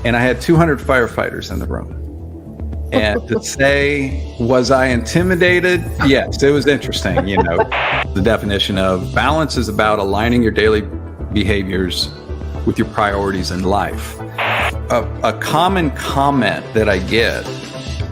and I had 200 firefighters in the room. And to say, was I intimidated? Yes, it was interesting. You know, the definition of balance is about aligning your daily behaviors with your priorities in life. A common comment that I get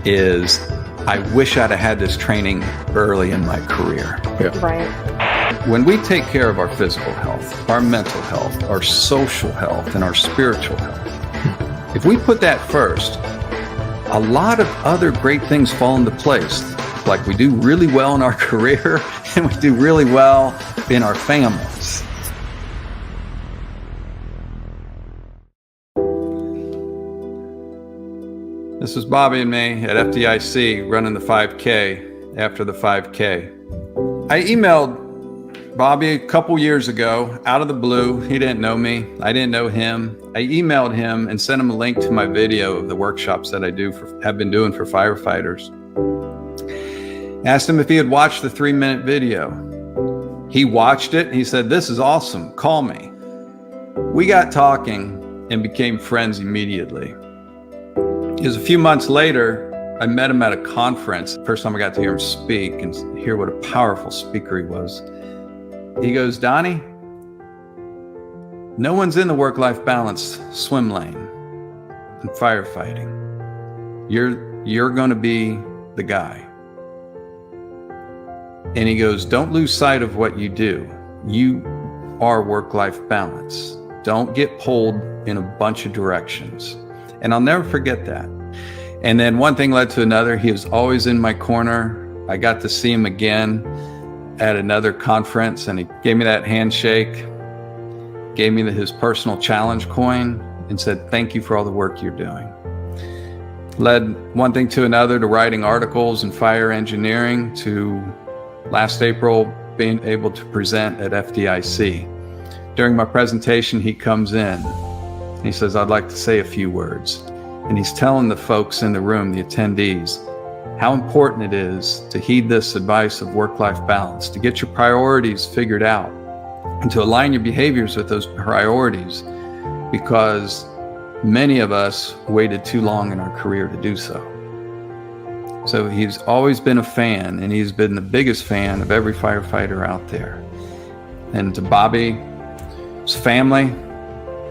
is, I wish I'd have had this training early in my career. Yeah. Right. When we take care of our physical health, our mental health, our social health, and our spiritual health, if we put that first, a lot of other great things fall into place. Like we do really well in our career and we do really well in our families. This is Bobby and me at FDIC running the 5K after the 5K. I emailed Bobby a couple years ago out of the blue. He didn't know me. I didn't know him. I emailed him and sent him a link to my video of the workshops that I have been doing for firefighters. Asked him if he had watched the 3-minute video. He watched it. He said, "This is awesome. Call me." We got talking and became friends immediately. It was a few months later, I met him at a conference. First time I got to hear him speak and hear what a powerful speaker he was. He goes, "Donnie, no one's in the work-life balance swim lane in firefighting. You're going to be the guy." And he goes, "Don't lose sight of what you do. You are work-life balance. Don't get pulled in a bunch of directions." And I'll never forget that. And then one thing led to another. He was always in my corner. I got to see him again at another conference, and he gave me that handshake, gave me his personal challenge coin, and said, "Thank you for all the work you're doing." Led one thing to another, to writing articles in fire engineering, to last April being able to present at FDIC. During my presentation, he comes in. He says, "I'd like to say a few words." And he's telling the folks in the room, the attendees, how important it is to heed this advice of work-life balance, to get your priorities figured out, and to align your behaviors with those priorities, because many of us waited too long in our career to do so. So he's always been a fan, and he's been the biggest fan of every firefighter out there. And to Bobby, his family,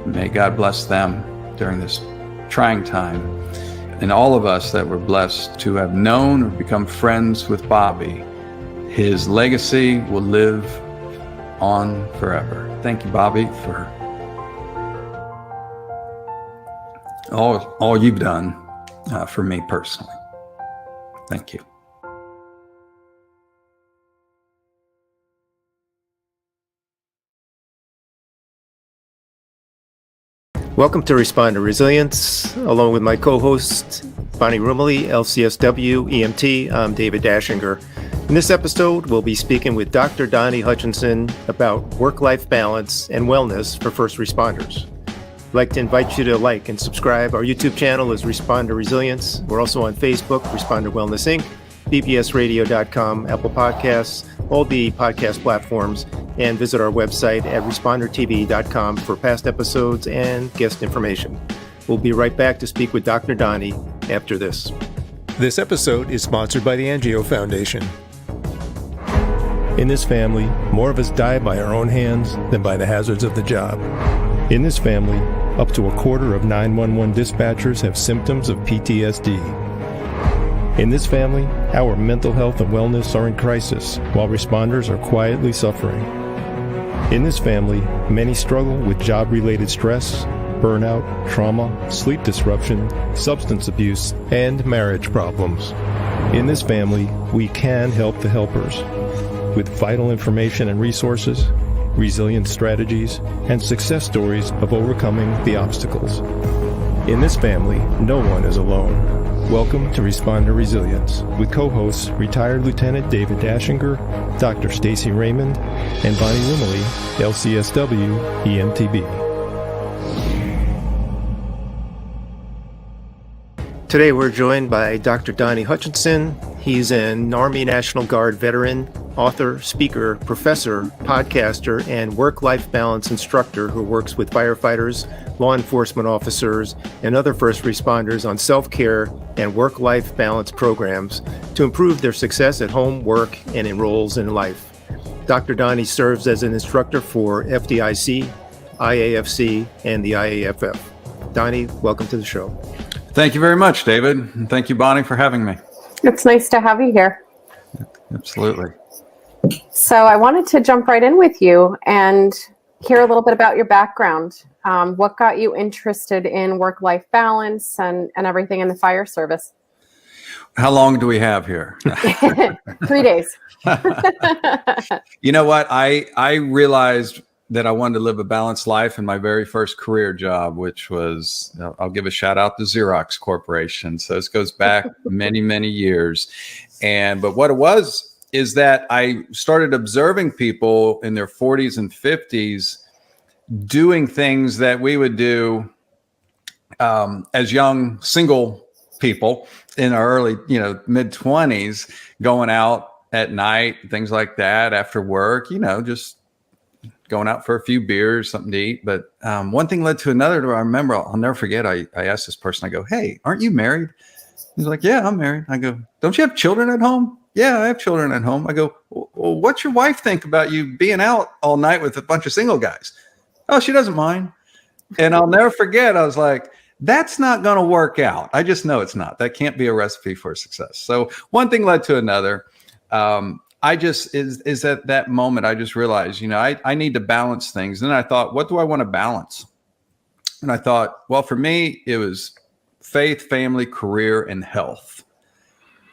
may God bless them during this trying time. And all of us that were blessed to have known or become friends with Bobby, his legacy will live on forever. Thank you, Bobby, for all you've done for me personally. Thank you. Welcome to Responder Resilience, along with my co-host, Bonnie Rumley, LCSW, EMT. I'm David Dashinger. In this episode, we'll be speaking with Dr. Donnie Hutchinson about work-life balance and wellness for first responders. I'd like to invite you to like and subscribe. Our YouTube channel is Responder Resilience. We're also on Facebook, Responder Wellness Inc., bbsradio.com, Apple Podcasts, all the podcast platforms, and visit our website at respondertv.com for past episodes and guest information. We'll be right back to speak with Dr. Donnie after this. This episode is sponsored by the Angio Foundation. In this family, more of us die by our own hands than by the hazards of the job. In this family, up to a quarter of 911 dispatchers have symptoms of PTSD. In this family, our mental health and wellness are in crisis, while responders are quietly suffering. In this family, many struggle with job-related stress, burnout, trauma, sleep disruption, substance abuse, and marriage problems. In this family, we can help the helpers with vital information and resources, resilience strategies, and success stories of overcoming the obstacles. In this family, no one is alone. Welcome to Responder Resilience with co-hosts retired Lieutenant David Dashinger, Dr. Stacy Raymond, and Bonnie Rumley, LCSW EMTB. Today we're joined by Dr. Donnie Hutchinson. He's an Army National Guard veteran, author, speaker, professor, podcaster, and work-life balance instructor who works with firefighters, law enforcement officers, and other first responders on self-care and work-life balance programs to improve their success at home, work, and in roles in life. Dr. Donnie serves as an instructor for FDIC, IAFC, and the IAFF. Donnie, welcome to the show. Thank you very much, David. And thank you, Bonnie, for having me. It's nice to have you here. Absolutely. So I wanted to jump right in with you and hear a little bit about your background. What got you interested in work-life balance and everything in the fire service? How long do we have here? 3 days. You know what? I realized that I wanted to live a balanced life in my very first career job, which was, I'll give a shout out to Xerox Corporation. So this goes back many, many years. But what it was is that I started observing people in their 40s and 50s doing things that we would do as young single people in our early, mid 20s, going out at night, things like that after work, just going out for a few beers, something to eat. But one thing led to another. I remember, I'll never forget, I asked this person, I go, "Hey, aren't you married?" He's like, "Yeah, I'm married." I go, "Don't you have children at home?" "Yeah, I have children at home." I go, "Well, what's your wife think about you being out all night with a bunch of single guys?" "Oh, she doesn't mind." And I'll never forget, I was like, that's not going to work out. I just know it's not. That can't be a recipe for success. So one thing led to another. Is at that moment, I just realized, I need to balance things. And then I thought, what do I want to balance? And I thought, well, for me, it was faith, family, career, and health.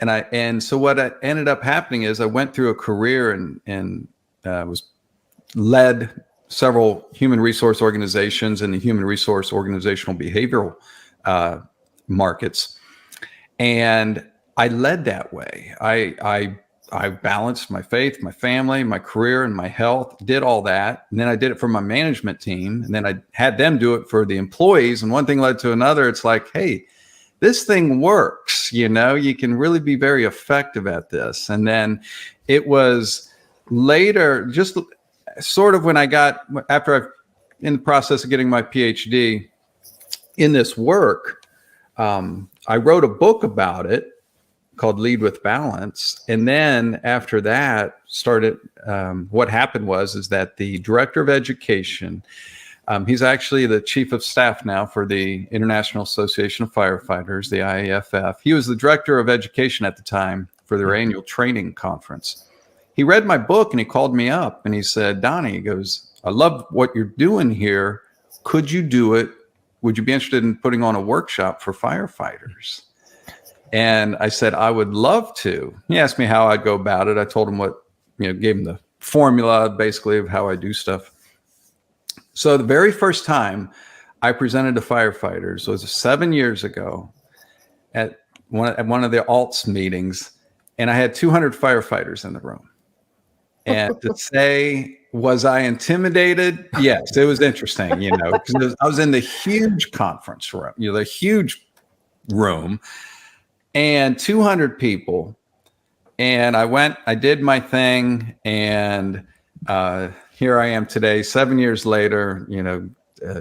And so what ended up happening is I went through a career and was led several human resource organizations in the human resource organizational behavioral markets. And I led that way. I balanced my faith, my family, my career, and my health, did all that. And then I did it for my management team. And then I had them do it for the employees. And one thing led to another. It's like, hey, this thing works. You can really be very effective at this. And then it was later, just sort of when in the process of getting my PhD in this work, I wrote a book about it called Lead with Balance. And then after that what happened is that the director of education, he's actually the chief of staff now for the International Association of Firefighters, the IAFF. He was the director of education at the time for their annual training conference. He read my book and he called me up and he said, "Donnie," he goes, "I love what you're doing here. Could you do it? Would you be interested in putting on a workshop for firefighters?" And I said, "I would love to." He asked me how I'd go about it. I told him gave him the formula basically of how I do stuff. So the very first time I presented to firefighters was 7 years ago at one of the alts meetings, and I had 200 firefighters in the room. And to say, was I intimidated? Yes, it was interesting, because I was in the huge conference room, the huge room, and 200 people. And I did my thing. And here I am today, 7 years later,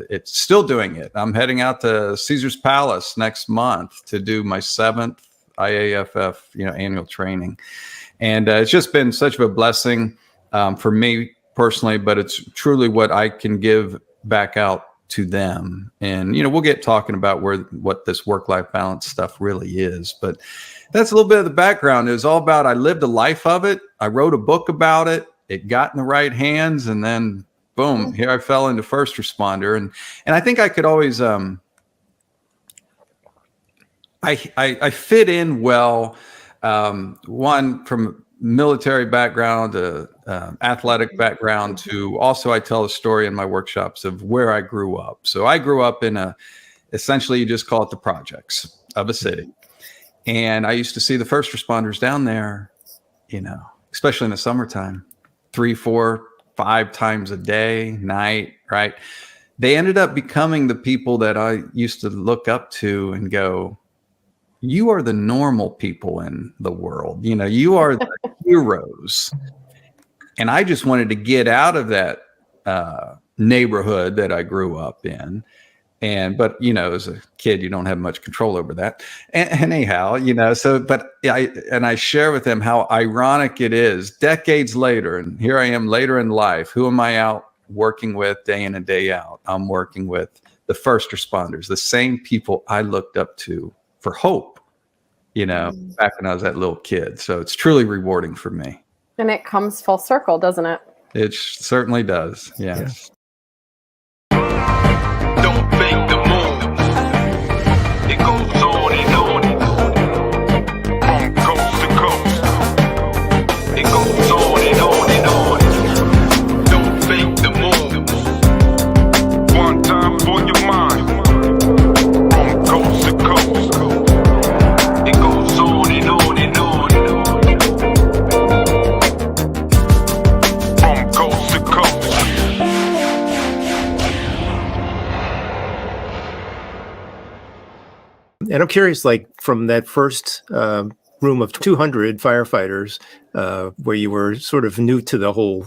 it's still doing it. I'm heading out to Caesar's Palace next month to do my 7th IAFF, annual training. And it's just been such a blessing for me personally, but it's truly what I can give back out to them. And, we'll get talking about what this work-life balance stuff really is. But that's a little bit of the background. It was all about, I lived a life of it. I wrote a book about it. It got in the right hands. And then, boom, here I fell into first responder. And I think I could always, I fit in well, one from military background, athletic background, to also I tell a story in my workshops of where I grew up. So I grew up in essentially you just call it the projects of a city. And I used to see the first responders down there, especially in the summertime, 3, 4, 5 times a day, night, right? They ended up becoming the people that I used to look up to and go, you are the normal people in the world. You are the heroes. And I just wanted to get out of that neighborhood that I grew up in. But as a kid, you don't have much control over that. And anyhow, I share with them how ironic it is decades later. And here I am later in life. Who am I out working with day in and day out? I'm working with the first responders, the same people I looked up to for hope, back when I was that little kid. So it's truly rewarding for me. And it comes full circle, doesn't it? It certainly does. Yes. Don't fake the move. It goes on and on. From coast to coast. It goes on and on and on. Don't fake the move. One time for your mind. From coast to coast. It goes on and on and on. From coast to coast. And I'm curious, like from that first room of 200 firefighters, where you were sort of new to the whole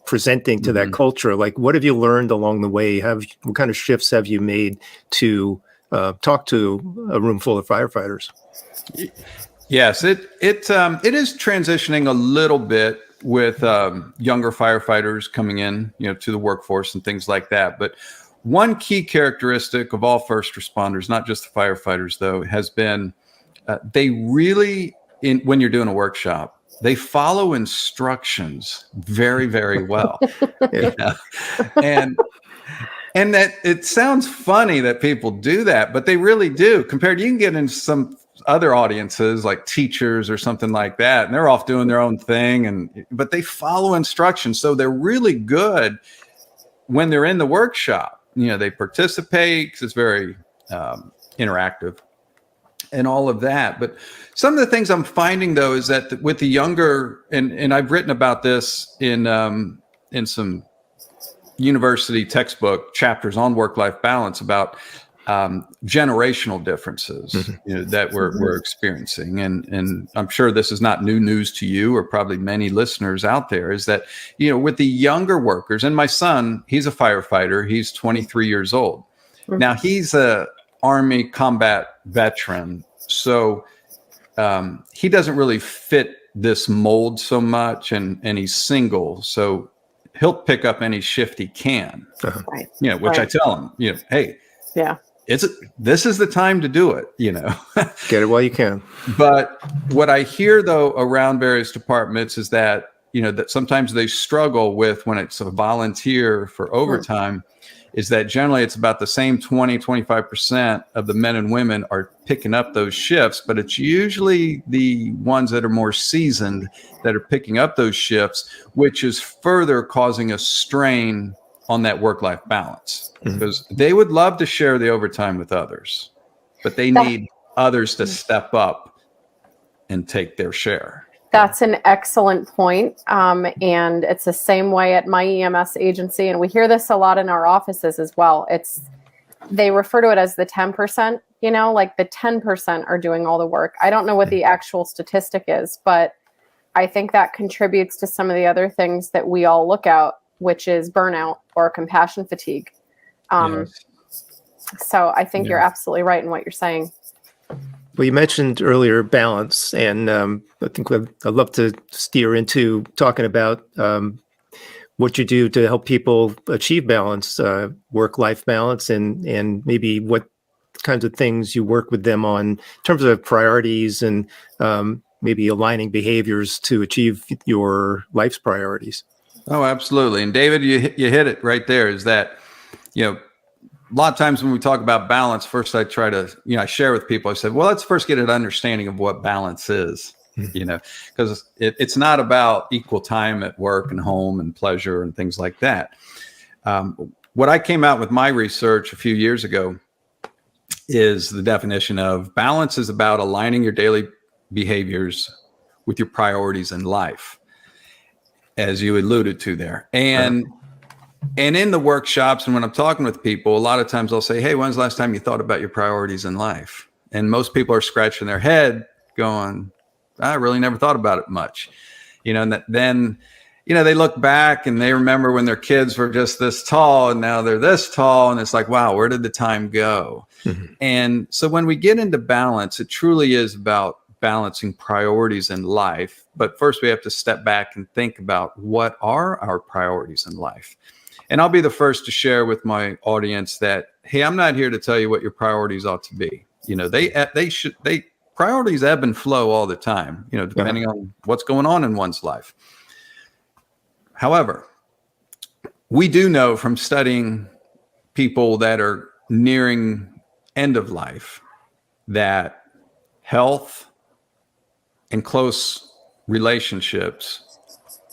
presenting to that culture, like what have you learned along the way? What kind of shifts have you made to talk to a room full of firefighters? Yes, it is transitioning a little bit with younger firefighters coming in, to the workforce and things like that. But one key characteristic of all first responders, not just the firefighters, though, has been they really, when you're doing a workshop, they follow instructions very, very well. And that it sounds funny that people do that, but they really do. Compared, you can get into some other audiences like teachers or something like that, and they're off doing their own thing, but they follow instructions, so they're really good when they're in the workshop. They participate because it's very interactive and all of that. But some of the things I'm finding, though, is that with the younger, and I've written about this in some university textbook chapters on work-life balance about generational differences that we're experiencing. And I'm sure this is not new news to you or probably many listeners out there, is that, with the younger workers, and my son, he's a firefighter, he's 23 years old. Now he's a Army combat veteran. So he doesn't really fit this mold so much, and he's single. So he'll pick up any shift he can, Right. Which I tell him, hey, yeah, this is the time to do it, Get it while you can. But what I hear, though, around various departments is that, that sometimes they struggle with when it's a volunteer for overtime, is that generally it's about the same 25% of the men and women are picking up those shifts, but it's usually the ones that are more seasoned that are picking up those shifts, which is further causing a strain on that work-life balance, because they would love to share the overtime with others, but they need others to step up and take their share. That's an excellent point. And it's the same way at my EMS agency. And we hear this a lot in our offices as well. They refer to it as the 10%, like the 10% are doing all the work. I don't know what the actual statistic is, but I think that contributes to some of the other things that we all look at, which is burnout or compassion fatigue. So I think you're absolutely right in what you're saying. Well, you mentioned earlier balance, and I think I'd love to steer into talking about what you do to help people achieve balance, work-life balance, and maybe what kinds of things you work with them on in terms of priorities and maybe aligning behaviors to achieve your life's priorities. Oh, absolutely. And David, you hit it right there, is that, a lot of times when we talk about balance, first I try to, I share with people, I said, well, let's first get an understanding of what balance is, because it's not about equal time at work and home and pleasure and things like that. What I came out with my research a few years ago is the definition of balance is about aligning your daily behaviors with your priorities in life, as you alluded to there. And in the workshops and when I'm talking with people, a lot of times I'll say, hey, when's the last time you thought about your priorities in life? And most people are scratching their head going, I really never thought about it much. And then they look back and they remember when their kids were just this tall and now they're this tall. And it's like, wow, where did the time go? Mm-hmm. And so when we get into balance, it truly is about balancing priorities in life. But first we have to step back and think about what are our priorities in life. And I'll be the first to share with my audience that, hey, I'm not here to tell you what your priorities ought to be. Priorities ebb and flow all the time, depending on what's going on in one's life. However, we do know from studying people that are nearing end of life that health and close relationships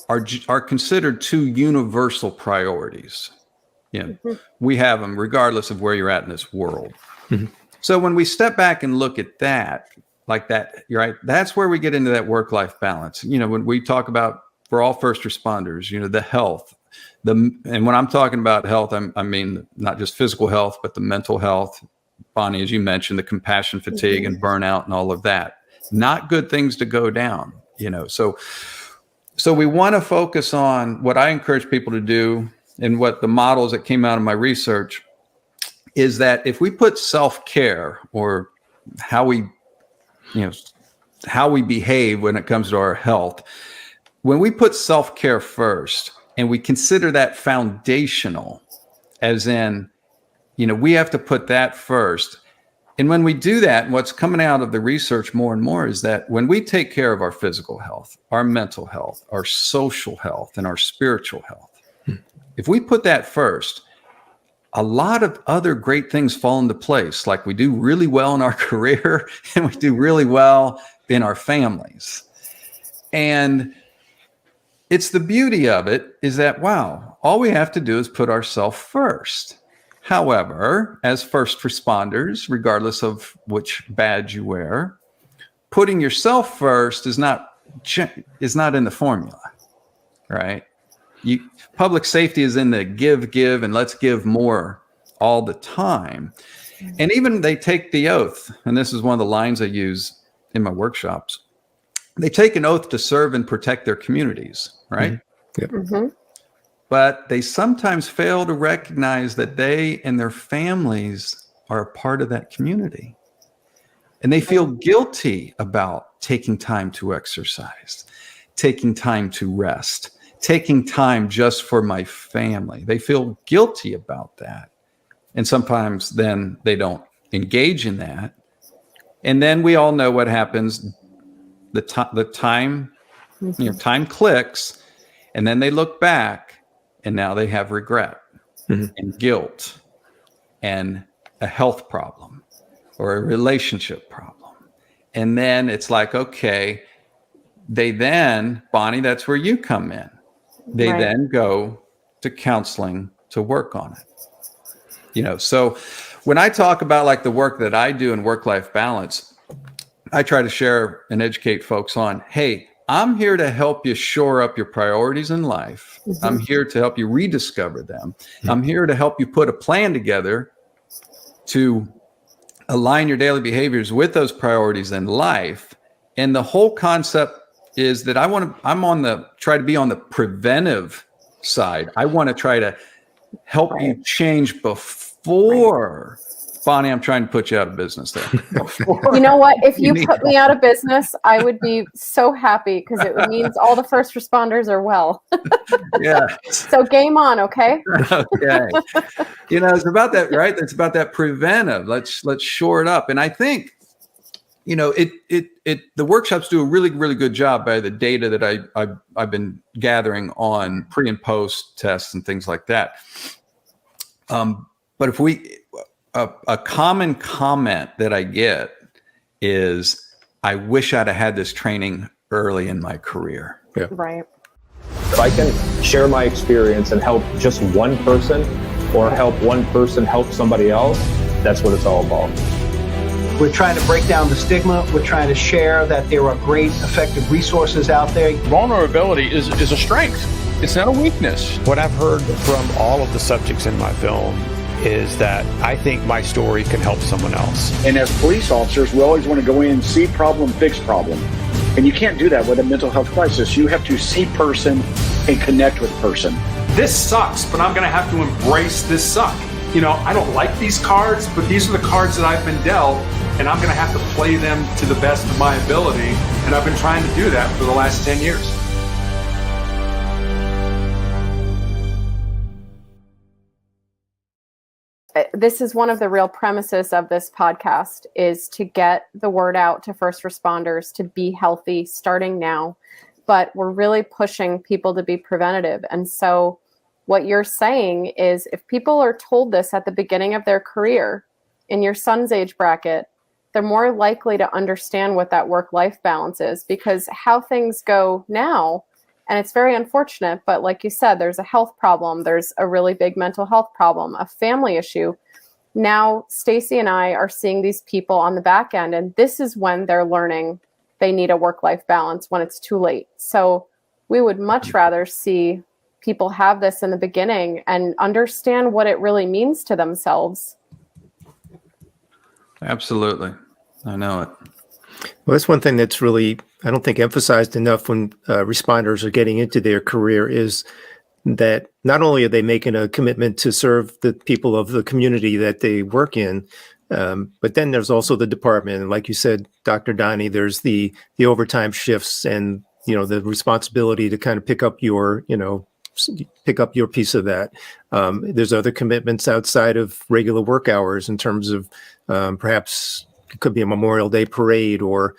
are considered two universal priorities. We have them regardless of where you're at in this world. Mm-hmm. So when we step back and look at that, like that, you're right, that's where we get into that work-life balance. When we talk about, for all first responders, the health, and when I'm talking about health, I mean not just physical health, but the mental health. Bonnie, as you mentioned, the compassion fatigue and burnout and all of that, not good things to go down. So we want to focus on what I encourage people to do, and what the models that came out of my research is that if we put self-care, or how we behave when it comes to our health, when we put self-care first and we consider that foundational, as in, we have to put that first. And when we do that, what's coming out of the research more and more is that when we take care of our physical health, our mental health, our social health, and our spiritual health, if we put that first, a lot of other great things fall into place. Like we do really well in our career and we do really well in our families. And it's the beauty of it is that, wow, all we have to do is put ourselves first. However, as first responders, regardless of which badge you wear, putting yourself first is not in the formula, right? Public safety is in the give, and let's give more all the time. And even they take the oath, and this is one of the lines I use in my workshops. They take an oath to serve and protect their communities, right? Mm-hmm. Yep. Mm-hmm. But they sometimes fail to recognize that they and their families are a part of that community. And they feel guilty about taking time to exercise, taking time to rest, taking time just for my family. They feel guilty about that. And sometimes then they don't engage in that. And then we all know what happens. The time, time clicks, and then they look back. And now they have regret and guilt and a health problem or a relationship problem. And then it's like, okay, Bonnie, that's where you come in. They then go to counseling to work on it. So when I talk about like the work that I do in work-life balance, I try to share and educate folks on, hey, I'm here to help you shore up your priorities in life. Mm-hmm. I'm here to help you rediscover them. Mm-hmm. I'm here to help you put a plan together to align your daily behaviors with those priorities in life. And the whole concept is that try to be on the preventive side. I want to try to help you change before. Bonnie, I'm trying to put you out of business there. You know what? If you put me out of business, I would be so happy because it means all the first responders are well. Yeah. So game on, okay? Okay. It's about that, right? It's about that preventive. Let's shore it up. And I think, the workshops do a really, really good job by the data that I've been gathering on pre and post tests and things like that. But if a common comment that I get is, I wish I'd have had this training early in my career. Yeah. Right. If I can share my experience and help just one person, or help one person help somebody else, that's what it's all about. We're trying to break down the stigma. We're trying to share that there are great, effective resources out there. Vulnerability is a strength. It's not a weakness. What I've heard from all of the subjects in my film is that I think my story can help someone else. And as police officers, we always want to go in, see problem, fix problem. And you can't do that with a mental health crisis. You have to see person and connect with person. This sucks, but I'm going to have to embrace this suck. You know, I don't like these cards, but these are the cards that I've been dealt, and I'm going to have to play them to the best of my ability. And I've been trying to do that for the last 10 years. This is one of the real premises of this podcast, is to get the word out to first responders to be healthy starting now. But we're really pushing people to be preventative. And so what you're saying is, if people are told this at the beginning of their career in your son's age bracket, they're more likely to understand what that work-life balance is, because how things go now, and it's very unfortunate, but like you said, there's a health problem, there's a really big mental health problem, a family issue. Now, Stacy and I are seeing these people on the back end, and this is when they're learning they need a work-life balance, when it's too late. So we would much rather see people have this in the beginning and understand what it really means to themselves. Absolutely. I know it. Well, that's one thing that's really, I don't think, emphasized enough when responders are getting into their career, is that not only are they making a commitment to serve the people of the community that they work in, but then there's also the department. And like you said, Dr. Donnie, there's the overtime shifts and, you know, the responsibility to kind of pick up your piece of that. There's other commitments outside of regular work hours in terms of perhaps it could be a Memorial Day parade or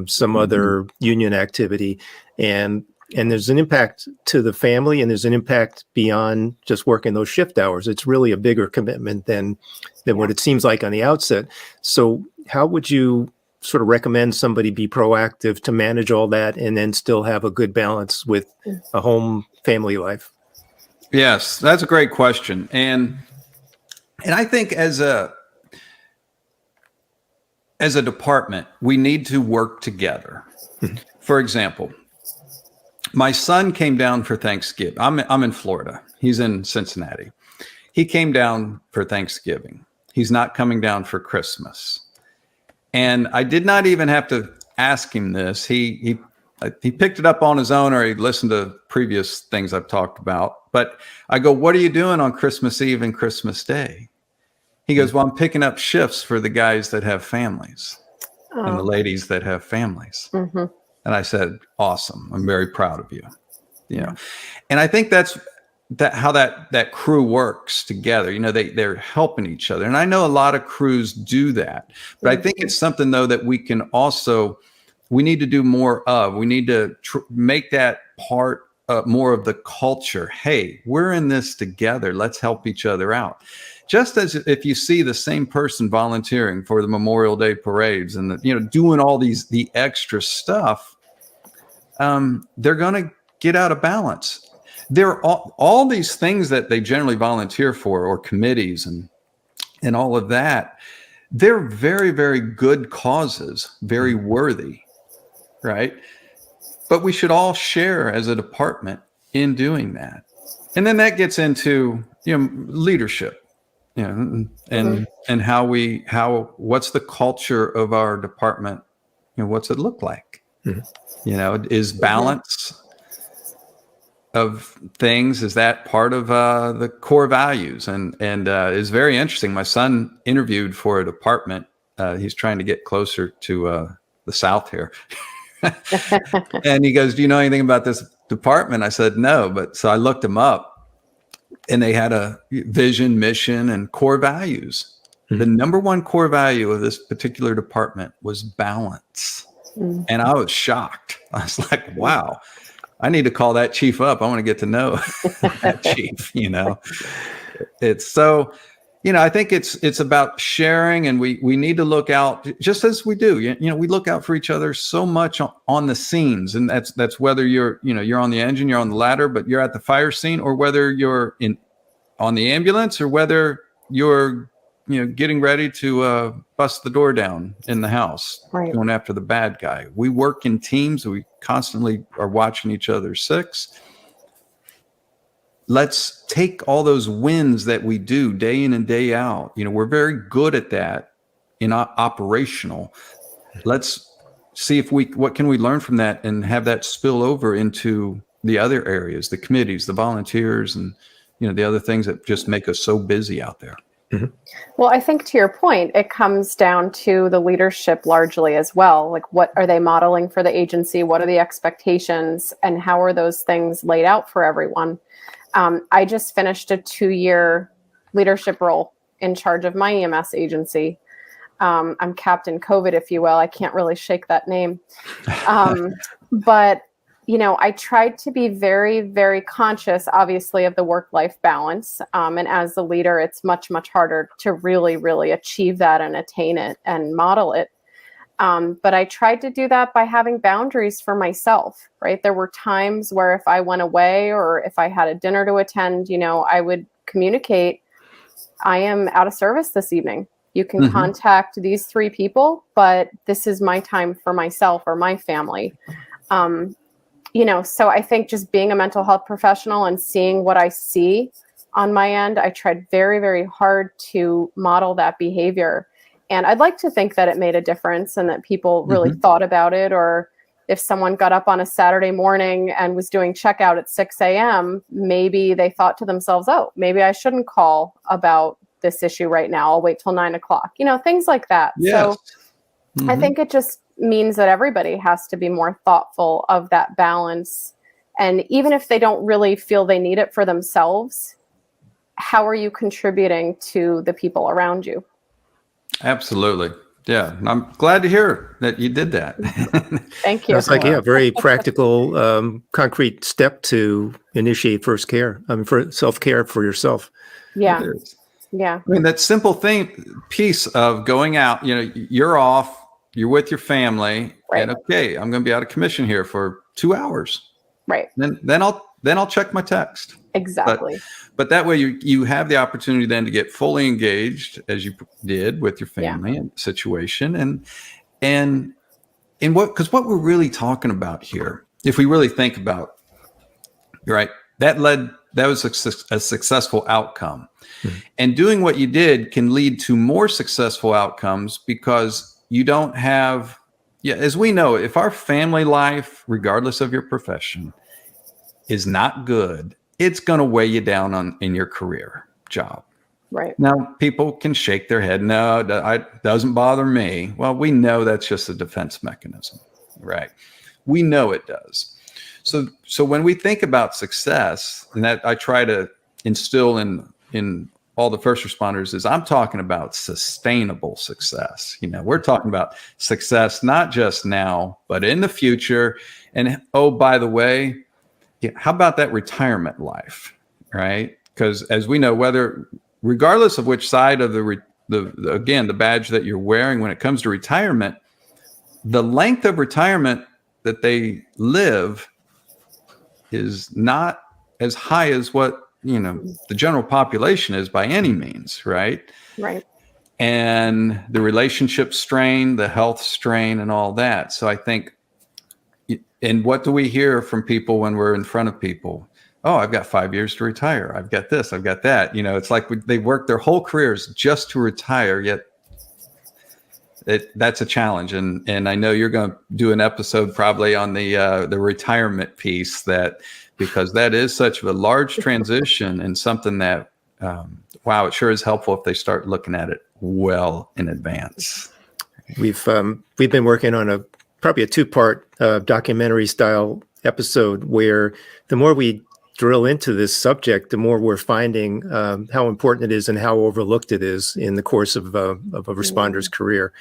some other union activity. And there's an impact to the family, and there's an impact beyond just working those shift hours. It's really a bigger commitment than what it seems like on the outset. So how would you sort of recommend somebody be proactive to manage all that and then still have a good balance with a home family life? Yes, that's a great question. And I think as a department, we need to work together. For example, my son came down for Thanksgiving. I'm in Florida. He's in Cincinnati. He came down for Thanksgiving. He's not coming down for Christmas. And I did not even have to ask him this. He picked it up on his own, or he listened to previous things I've talked about. But I go, "What are you doing on Christmas Eve and Christmas Day?" He goes, "Well, I'm picking up shifts for the guys that have families and the ladies that have families." Mm-hmm. And I said, "Awesome. I'm very proud of you." You know, and I think that's how that crew works together. You know, they're helping each other. And I know a lot of crews do that, but I think it's something though that we need to do more of. We need to make that part more of the culture. Hey, we're in this together. Let's help each other out. Just as if you see the same person volunteering for the Memorial Day parades and doing all the extra stuff, they're going to get out of balance. There are all these things that they generally volunteer for, or committees and all of that. They're very, very good causes, very worthy, right? But we should all share as a department in doing that. And then that gets into leadership. And what's the culture of our department? What's it look like? Is balance of things, is that part of the core values? And is very interesting. My son interviewed for a department. He's trying to get closer to the South here. And he goes, "Do you know anything about this department?" I said, "No." So I looked him up. And they had a vision, mission, and core values. The number one core value of this particular department was balance. And I was shocked. I was like, wow, I need to call that chief up. I want to get to know that chief, It's so, I think it's about sharing, and we need to look out, just as we do. We look out for each other so much on the scenes, and that's whether you're on the engine, you're on the ladder, but you're at the fire scene, or whether you're on the ambulance, or whether you're getting ready to bust the door down in the house, right, going after the bad guy. We work in teams. We constantly are watching each other six. Let's take all those wins that we do day in and day out. We're very good at that in operational. Let's see if what can we learn from that and have that spill over into the other areas, the committees, the volunteers, and the other things that just make us so busy out there. Mm-hmm. Well, I think to your point, it comes down to the leadership largely as well. Like, what are they modeling for the agency? What are the expectations, and how are those things laid out for everyone? I just finished a 2-year leadership role in charge of my EMS agency. I'm Captain COVID, if you will. I can't really shake that name. But I tried to be very, very conscious, obviously, of the work-life balance. And as the leader, it's much, much harder to really, really achieve that and attain it and model it. But I tried to do that by having boundaries for myself, right? There were times where if I went away or if I had a dinner to attend, I would communicate, I am out of service this evening. You can contact these 3 people, but this is my time for myself or my family. So I think just being a mental health professional and seeing what I see on my end, I tried very, very hard to model that behavior. And I'd like to think that it made a difference and that people really thought about it. Or if someone got up on a Saturday morning and was doing checkout at 6 a.m., maybe they thought to themselves, oh, maybe I shouldn't call about this issue right now. I'll wait till 9 o'clock, things like that. Yes. So I think it just means that everybody has to be more thoughtful of that balance. And even if they don't really feel they need it for themselves, how are you contributing to the people around you? Absolutely. Yeah. And I'm glad to hear that you did that. Thank you. It's like, a very practical, concrete step to initiate first care. For self-care for yourself. Yeah. Yeah. I mean, that simple piece of going out, you're off, you're with your family, right. And okay, I'm going to be out of commission here for 2 hours. Right. Then I'll check my text. Exactly. But that way you have the opportunity then to get fully engaged, as you did with your family and situation, and because what we're really talking about here, if we really think about, right, that was a successful outcome. And doing what you did can lead to more successful outcomes because you don't have, as we know, if our family life, regardless of your profession, is not good, it's going to weigh you down in your career job. Right. Now, people can shake their head. No, it doesn't bother me. Well, we know that's just a defense mechanism, right? We know it does. So when we think about success, and that I try to instill in all the first responders, is I'm talking about sustainable success. We're talking about success, not just now, but in the future. And oh, by the way, how about that retirement life, right? Because as we know, regardless of which side of the badge that you're wearing when it comes to retirement, the length of retirement that they live is not as high as what the general population is by any means, right? Right. And the relationship strain, the health strain, and all that. So I think, and what do we hear from people when we're in front of people? Oh, I've got 5 years to retire. I've got this, I've got that. It's like they work their whole careers just to retire, yet that's a challenge. And I know you're going to do an episode probably on the retirement piece, because that is such a large transition and something that, it sure is helpful if they start looking at it well in advance. We've been working on probably a 2-part documentary style episode where the more we drill into this subject, the more we're finding how important it is and how overlooked it is in the course of a responder's career,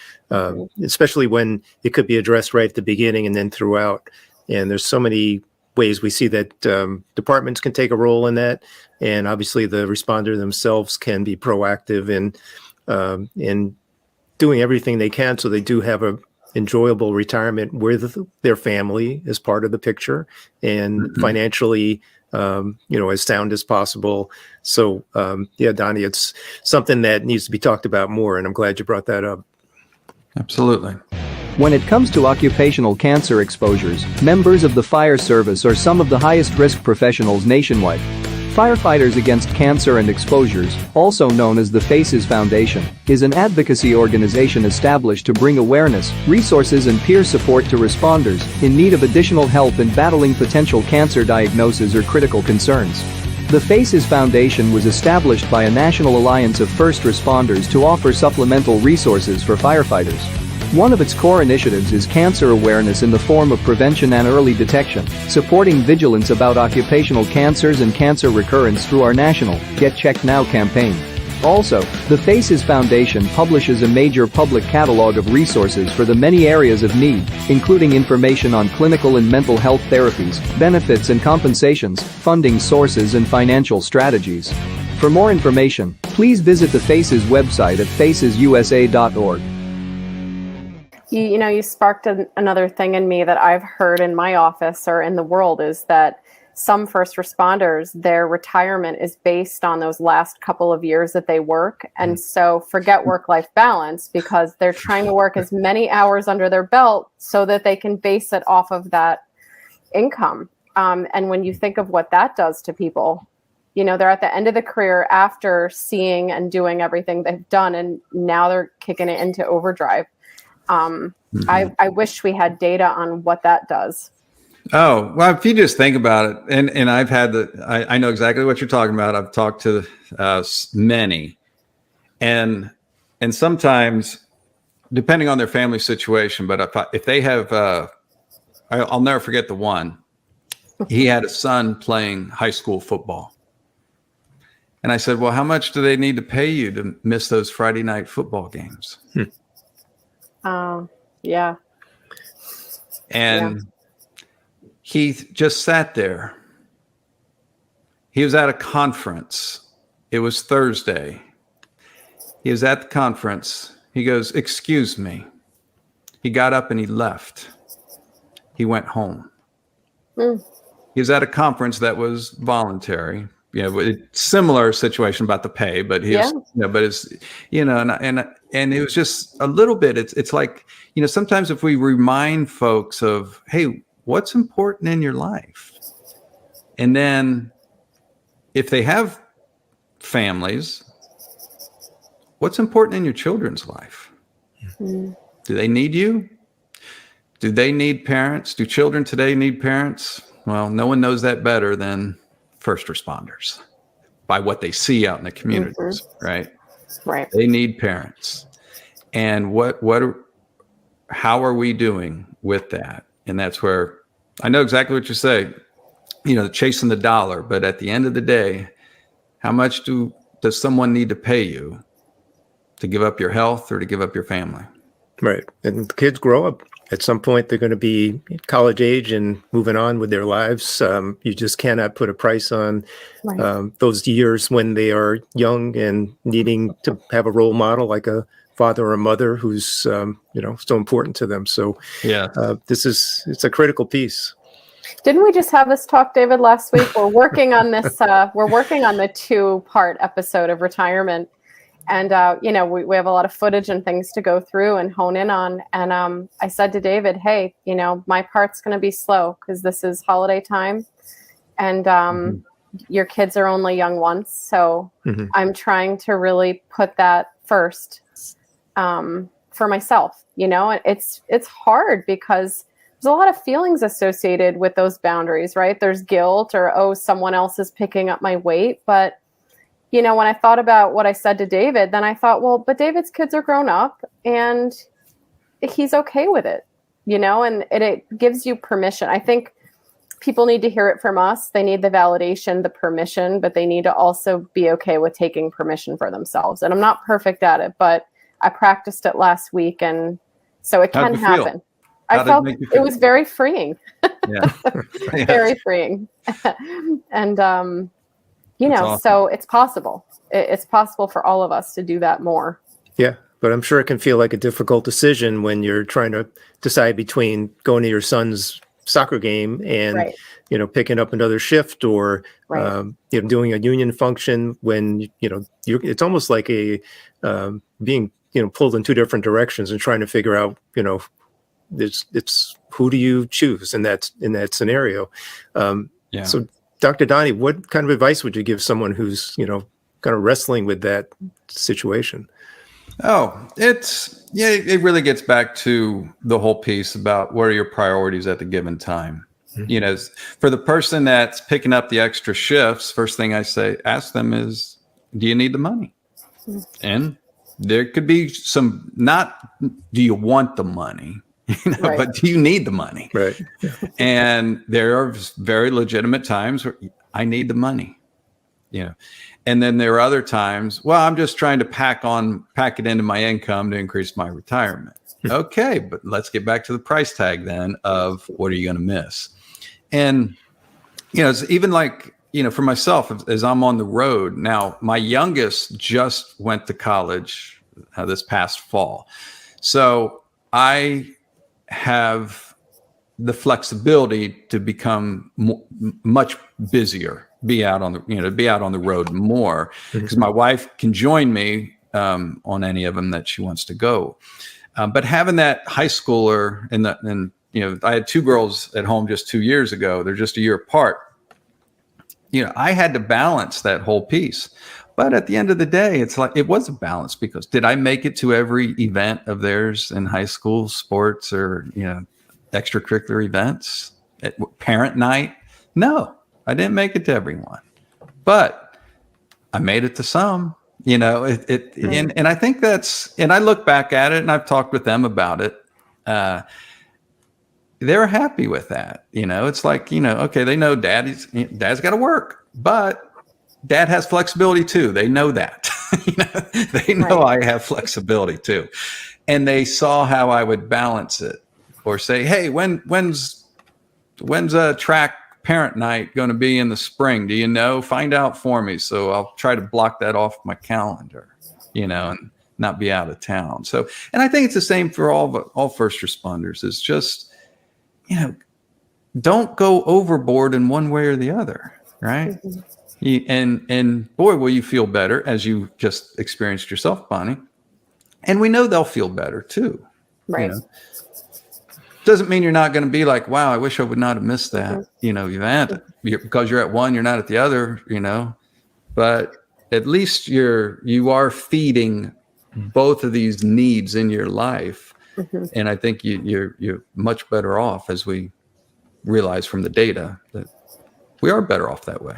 especially when it could be addressed right at the beginning and then throughout. And there's so many ways we see that departments can take a role in that, and obviously the responder themselves can be proactive in doing everything they can so they do have a enjoyable retirement with their family as part of the picture, and financially as sound as possible. So Donnie, it's something that needs to be talked about more, and I'm glad you brought that up. Absolutely. When it comes to occupational cancer exposures, members of the fire service are some of the highest risk professionals nationwide. Firefighters Against Cancer and Exposures, also known as the FACES Foundation, is an advocacy organization established to bring awareness, resources and peer support to responders in need of additional help in battling potential cancer diagnoses or critical concerns. The FACES Foundation was established by a national alliance of first responders to offer supplemental resources for firefighters. One of its core initiatives is cancer awareness in the form of prevention and early detection, supporting vigilance about occupational cancers and cancer recurrence through our national Get Checked Now campaign. Also, the FACES Foundation publishes a major public catalog of resources for the many areas of need, including information on clinical and mental health therapies, benefits and compensations, funding sources and financial strategies. For more information, please visit the FACES website at facesusa.org. You sparked another thing in me that I've heard in my office or in the world is that some first responders, their retirement is based on those last couple of years that they work. And so forget work-life balance because they're trying to work as many hours under their belt so that they can base it off of that income. And when you think of what that does to people, they're at the end of the career after seeing and doing everything they've done, and now they're kicking it into overdrive. I wish we had data on what that does. Oh, well, if you just think about it, and I've had I know exactly what you're talking about. I've talked to many, and sometimes, depending on their family situation, but if they have, I'll never forget the one. He had a son playing high school football. And I said, well, how much do they need to pay you to miss those Friday night football games? Yeah. And he just sat there. He was at a conference. It was Thursday. He was at the conference. He goes, excuse me. He got up and he left. He went home. He was at a conference that was voluntary. Similar situation about the pay, but he was, but it's, and it was just a little bit, it's like, sometimes if we remind folks of, hey, what's important in your life? And then if they have families, what's important in your children's life? Do they need you? Do they need parents? Do children today need parents? Well, no one knows that better than first responders by what they see out in the communities, right? Right. They need parents. And how are we doing with that? And that's where I know exactly what you say, chasing the dollar, but at the end of the day, how much does someone need to pay you to give up your health or to give up your family? Right. And the kids grow up. At some point, they're going to be college age and moving on with their lives. You just cannot put a price on those years when they are young and needing to have a role model like a father or a mother who's, so important to them. So it's a critical piece. Didn't we just have this talk, David, last week? We're working on this. We're working on the 2-part episode of retirement. And, we have a lot of footage and things to go through and hone in on. And I said to David, hey, my part's going to be slow because this is holiday time. And your kids are only young once. So I'm trying to really put that first for myself. It's hard because there's a lot of feelings associated with those boundaries, right? There's guilt or, someone else is picking up my weight. But when I thought about what I said to David, then I thought, well, but David's kids are grown up and he's okay with it, and it gives you permission. I think people need to hear it from us. They need the validation, the permission, but they need to also be okay with taking permission for themselves. And I'm not perfect at it, but I practiced it last week. And so it can happen. I felt it was very freeing, very freeing. And, awesome. So it's possible. It's possible for all of us to do that more. Yeah, but I'm sure it can feel like a difficult decision when you're trying to decide between going to your son's soccer game and, picking up another shift or, doing a union function when, it's almost like being, pulled in 2 different directions and trying to figure out, it's who do you choose in that scenario? So Dr. Donnie, what kind of advice would you give someone who's, kind of wrestling with that situation? Oh, it really gets back to the whole piece about what are your priorities at the given time. For the person that's picking up the extra shifts, first thing I say, ask them is, do you need the money? And there could be some, not do you want the money, Right. but do you need the money? Right. And there are very legitimate times where I need the money, and then there are other times, well, I'm just trying to pack it into my income to increase my retirement. Okay, but let's get back to the price tag then of what are you going to miss? And, it's even like, for myself, as I'm on the road now, my youngest just went to college this past fall. So I have the flexibility to become much busier, be out on the road more, because my wife can join me on any of them that she wants to go. But having that high schooler and I had two girls at home just 2 years ago. They're just a year apart. I had to balance that whole piece. But at the end of the day, it's like it was a balance, because did I make it to every event of theirs in high school, sports or extracurricular events, at parent night? No, I didn't make it to everyone, but I made it to some. And I think and I look back at it, and I've talked with them about it. They're happy with that. It's like, okay, they know dad's got to work, but dad has flexibility too. They know that. They know I have flexibility too. And they saw how I would balance it, or say, hey, when's a track parent night going to be in the spring? Do you know? Find out for me. So I'll try to block that off my calendar, and not be out of town. So, and I think it's the same for all first responders. It's just, don't go overboard in one way or the other, right? And boy, will you feel better, as you just experienced yourself, Bonnie. And we know they'll feel better too. Right. Doesn't mean you're not going to be like, wow, I wish I would not have missed that, event, because you're at one, you're not at the other, but at least you are feeding both of these needs in your life. And I think you're much better off, as we realize from the data that we are better off that way.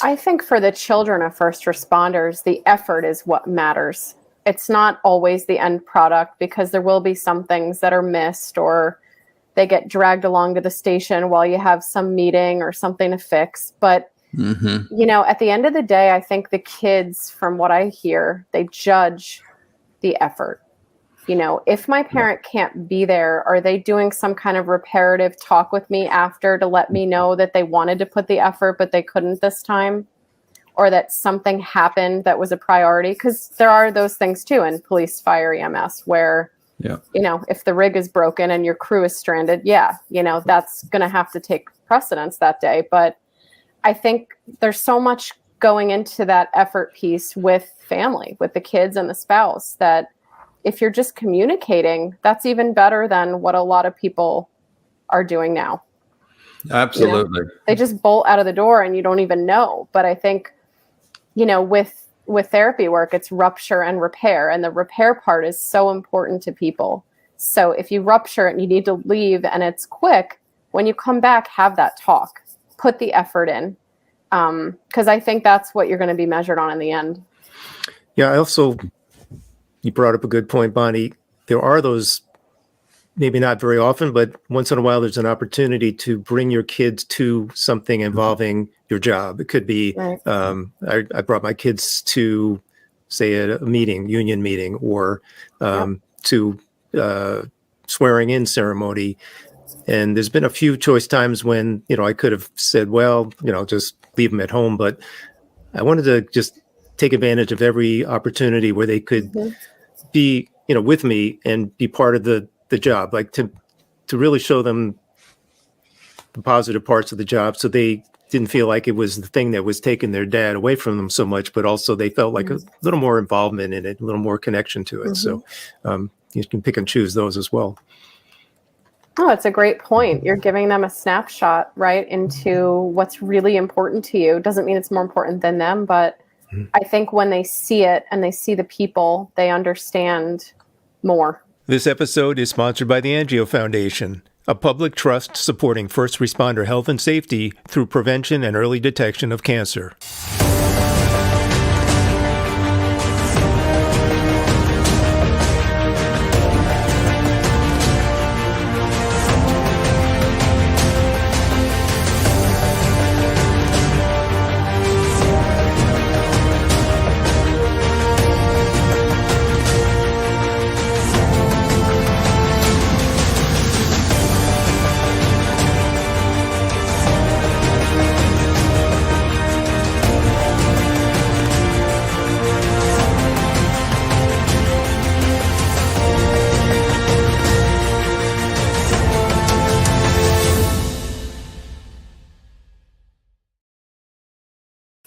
I think for the children of first responders, the effort is what matters. It's not always the end product, because there will be some things that are missed, or they get dragged along to the station while you have some meeting or something to fix. But, at the end of the day, I think the kids, from what I hear, they judge the effort. If my parent can't be there, are they doing some kind of reparative talk with me after to let me know that they wanted to put the effort, but they couldn't this time? Or that something happened that was a priority? Because there are those things too in police, fire, EMS, where, if the rig is broken and your crew is stranded, that's going to have to take precedence that day. But I think there's so much going into that effort piece with family, with the kids and the spouse, that if you're just communicating, that's even better than what a lot of people are doing now. Absolutely. They just bolt out of the door and you don't even know. But I think, with therapy work, it's rupture and repair. And the repair part is so important to people. So if you rupture it and you need to leave and it's quick, when you come back, have that talk, put the effort in. Because I think that's what you're going to be measured on in the end. Yeah, you brought up a good point, Bonnie. There are those, maybe not very often, but once in a while, there's an opportunity to bring your kids to something involving your job. It could be, I brought my kids to, say, a meeting, union meeting, or to swearing in ceremony. And there's been a few choice times when, I could have said, well, just leave them at home. But I wanted to just take advantage of every opportunity where they could be, with me and be part of the job, like to really show them the positive parts of the job, so they didn't feel like it was the thing that was taking their dad away from them so much, but also they felt like a little more involvement in it, a little more connection to it. So you can pick and choose those as well. Oh, it's a great point. You're giving them a snapshot, right, into what's really important to you. Doesn't mean it's more important than them, but I think when they see it and they see the people, they understand more. This episode is sponsored by the Angio Foundation, a public trust supporting first responder health and safety through prevention and early detection of cancer.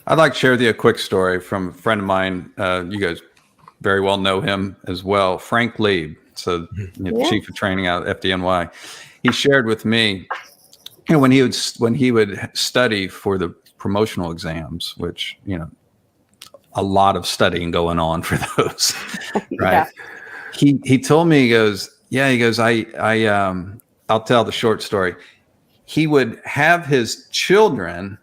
I'd like to share with you a quick story from a friend of mine. You guys very well know him as well, Frank Lieb. So, chief of training out at FDNY. He shared with me, when he would study for the promotional exams, which a lot of studying going on for those, right? Yeah. He told me, I'll tell the short story. He would have his children,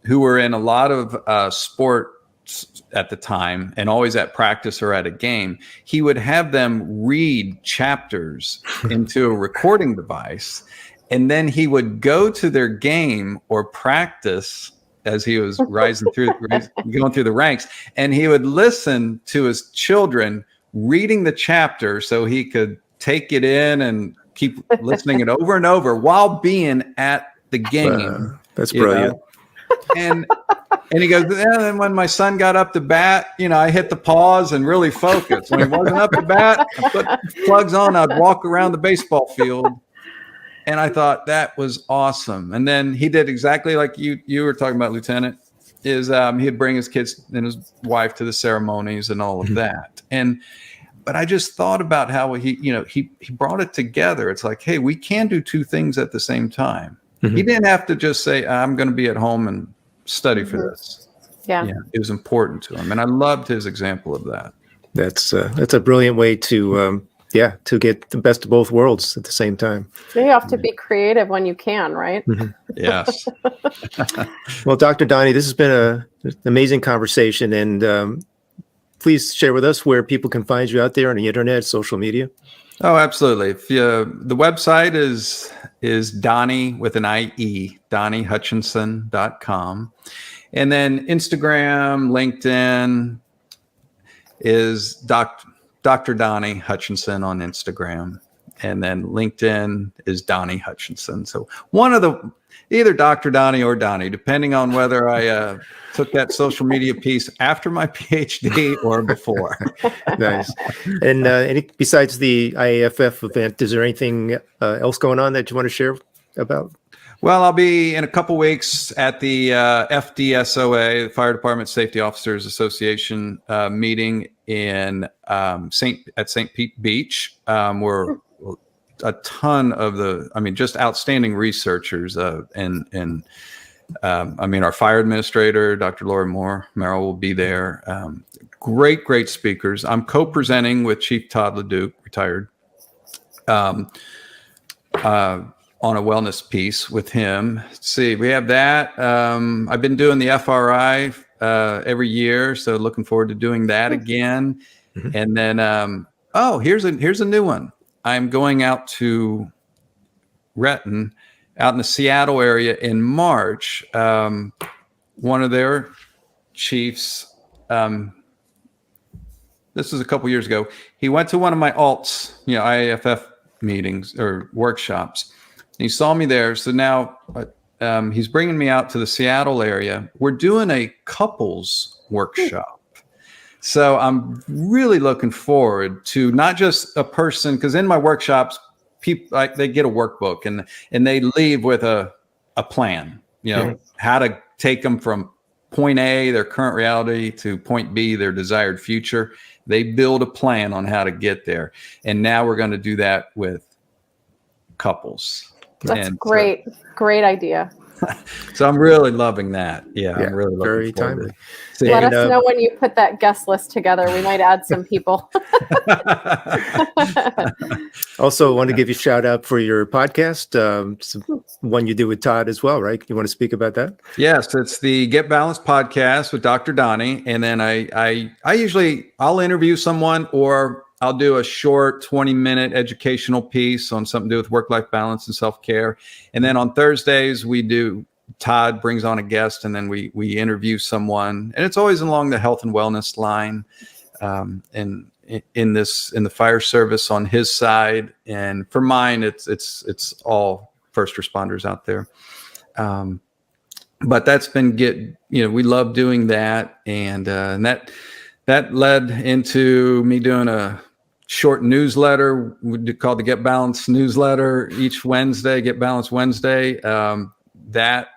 who were in a lot of sports at the time and always at practice or at a game, he would have them read chapters into a recording device, and then he would go to their game or practice as he was going through the ranks, and he would listen to his children reading the chapter so he could take it in and keep listening it over and over while being at the game. That's brilliant. And he goes, and when my son got up to bat, I hit the pause and really focused. When he wasn't up to bat, I put plugs on, I'd walk around the baseball field. And I thought that was awesome. And then he did exactly like you were talking about, Lieutenant, he'd bring his kids and his wife to the ceremonies and all of that. But I just thought about how he brought it together. It's like, hey, we can do two things at the same time. Mm-hmm. He didn't have to just say, I'm going to be at home and study for this. Yeah, it was important to him. And I loved his example of that. That's a brilliant way to get the best of both worlds at the same time. You have to be creative when you can, right? Mm-hmm. Yes. Well, Dr. Donnie, this has been an amazing conversation. And please share with us where people can find you out there on the internet, social media. Oh, absolutely. The website is Donnie with an IE, DonnieHutchinson.com. And then Instagram, LinkedIn is Dr. Donnie Hutchinson on Instagram. And then LinkedIn is Donnie Hutchinson. So either Dr. Donnie or Donnie, depending on whether I took that social media piece after my PhD or before. Nice. And besides the IAFF event, is there anything else going on that you want to share about? Well, I'll be in a couple weeks at the FDSOA, the Fire Department Safety Officers Association meeting in St. Pete Beach. We're a ton of just outstanding researchers and our fire administrator, Dr. Lori Merrill will be there. Great speakers. I'm co-presenting with Chief Todd LeDuc, retired, on a wellness piece with him. Let's see, we have that. I've been doing the FRI every year, so looking forward to doing that again. Mm-hmm. And then, here's a new one. I'm going out to Renton, out in the Seattle area in March. One of their chiefs, this was a couple years ago, he went to one of my alts, IAFF meetings or workshops. And he saw me there. So now he's bringing me out to the Seattle area. We're doing a couples workshop. So I'm really looking forward to not just a person, because in my workshops, people they get a workbook and they leave with a plan, how to take them from point A, their current reality, to point B, their desired future. They build a plan on how to get there. And now we're going to do that with couples. That's And great. Great idea. So I'm really loving that. Yeah, I'm really looking very forward timely. to it. Let us know when you put that guest list together. We might add some people. Also, I want to give you a shout out for your podcast, one you do with Todd as well, right? You want to speak about that? Yes, it's the Get Balanced podcast with Dr. Donnie. And then I'll interview someone, or I'll do a short 20-minute educational piece on something to do with work-life balance and self-care. And then on Thursdays, Todd brings on a guest, and then we interview someone. And it's always along the health and wellness line, and in the fire service on his side. And for mine, it's all first responders out there. But that's been we love doing that. And that led into me doing a short newsletter called the Get Balanced newsletter each Wednesday, Get Balanced Wednesday. That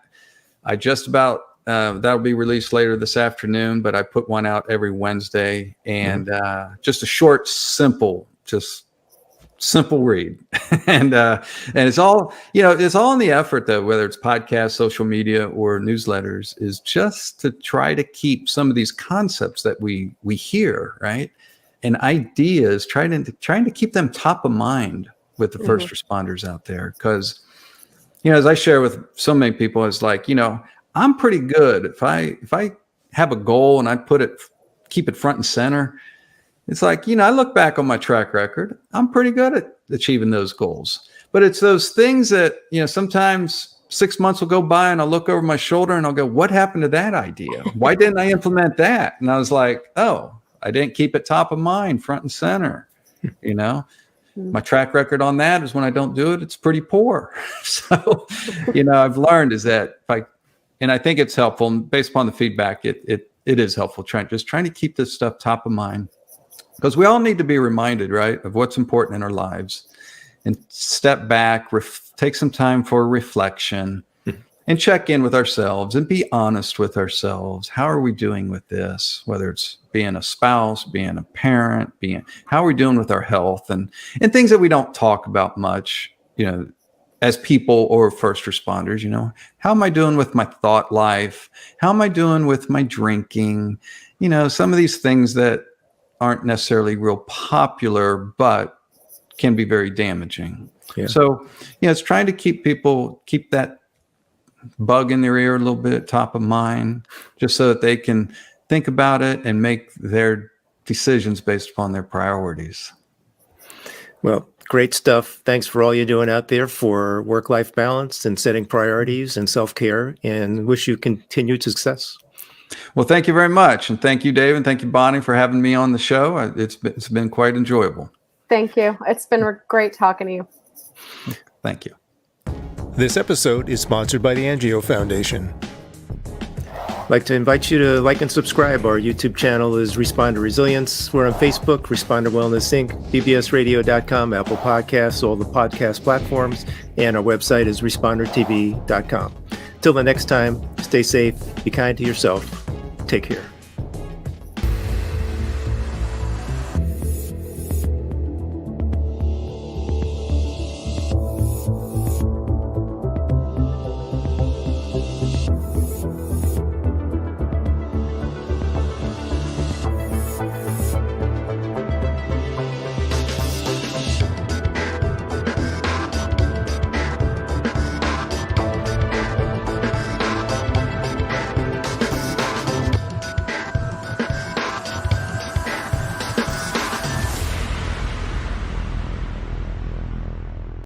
I just about, that'll be released later this afternoon, but I put one out every Wednesday, and just a short, simple read. and it's all, it's all in the effort, though, whether it's podcasts, social media, or newsletters, is just to try to keep some of these concepts that we hear, right? And ideas, trying to keep them top of mind with the first responders out there. Because, as I share with so many people, it's like, I'm pretty good. If I have a goal and I keep it front and center, it's like, I look back on my track record, I'm pretty good at achieving those goals. But it's those things that, sometimes 6 months will go by and I'll look over my shoulder and I'll go, what happened to that idea? Why didn't I implement that? And I was like, oh, I didn't keep it top of mind, front and center. My track record on that is when I don't do it, it's pretty poor. So, I've learned is that and I think it's helpful, and based upon the feedback, it is helpful trying to keep this stuff top of mind, because we all need to be reminded, right, of what's important in our lives, and step back, take some time for reflection, and check in with ourselves and be honest with ourselves. How are we doing with this? Whether it's being a spouse, being a parent, how are we doing with our health, and things that we don't talk about much, as people or first responders. How am I doing with my thought life? How am I doing with my drinking? Some of these things that aren't necessarily real popular, but can be very damaging. Yeah. So, it's trying to keep that bug in their ear a little bit, top of mind, just so that they can think about it and make their decisions based upon their priorities. Well, great stuff. Thanks for all you're doing out there for work-life balance and setting priorities and self-care, and wish you continued success. Well, thank you very much. And thank you, Dave, and thank you, Bonnie, for having me on the show. It's been quite enjoyable. Thank you. It's been great talking to you. Thank you. This episode is sponsored by the Angio Foundation. I'd like to invite you to like and subscribe. Our YouTube channel is Responder Resilience. We're on Facebook, Responder Wellness Inc., bbsradio.com, Apple Podcasts, all the podcast platforms, and our website is respondertv.com. Till the next time, stay safe, be kind to yourself, take care.